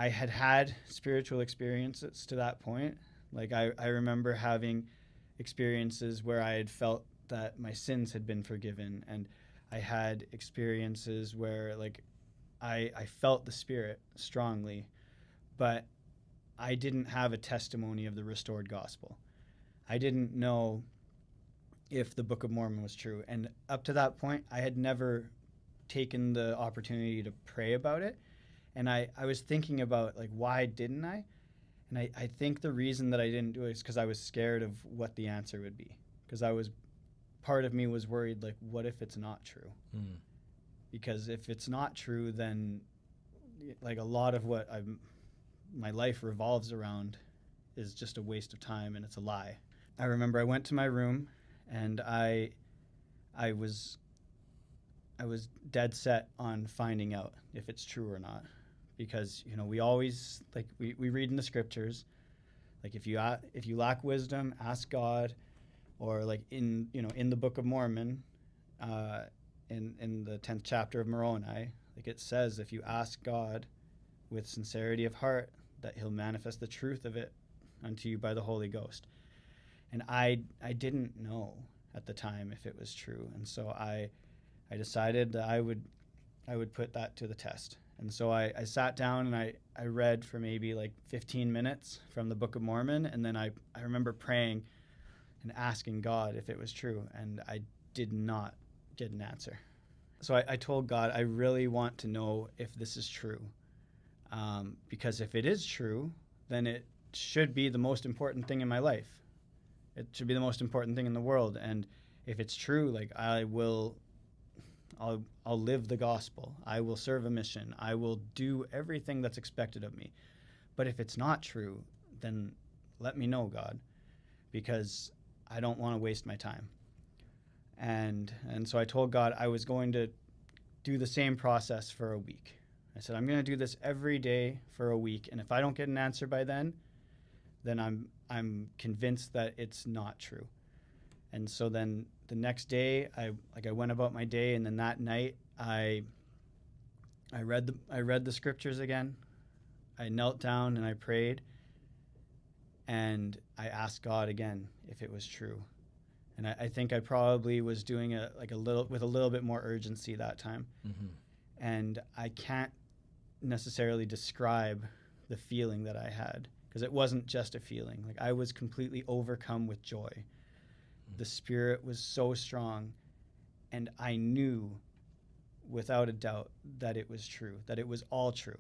I had spiritual experiences to that point. Like I remember having experiences where I had felt that my sins had been forgiven, and I had experiences where like I felt the Spirit strongly, but I didn't have a testimony of the restored gospel. I didn't know if the Book of Mormon was true. And up to that point, I had never taken the opportunity to pray about it. And I was thinking about, like, why didn't I? And I think the reason that I didn't do it is because I was scared of what the answer would be. Because part of me was worried, like, what if it's not true? Mm. Because if it's not true, then, like, a lot of what my life revolves around is just a waste of time and it's a lie. I remember I went to my room and I was dead set on finding out if it's true or not, because we always, like, we read in the scriptures, like, if you lack wisdom, ask God, or like in the Book of Mormon, in the 10th chapter of Moroni, like, it says if you ask God with sincerity of heart, that He'll manifest the truth of it unto you by the Holy Ghost. And I didn't know at the time if it was true, and so I decided that I would put that to the test. And so I sat down and I read for maybe like 15 minutes from the Book of Mormon, and then I remember praying and asking God if it was true, and I did not get an answer. So I told God, I really want to know if this is true, because if it is true, then it should be the most important thing in my life. It should be the most important thing in the world. And if it's true, like, I'll live the gospel. I will serve a mission. I will do everything that's expected of me. But if it's not true, then let me know, God, because I don't want to waste my time. And so I told God I was going to do the same process for a week. I said, I'm going to do this every day for a week, and if I don't get an answer by then I'm convinced that it's not true. And so then the next day, I went about my day, and then that night I read the scriptures again. I knelt down and I prayed, and I asked God again if it was true. And I think I probably was doing it like a little bit more urgency that time. Mm-hmm. And I can't necessarily describe the feeling that I had, because it wasn't just a feeling. Like, I was completely overcome with joy. The Spirit was so strong, and I knew without a doubt that it was true, that it was all true.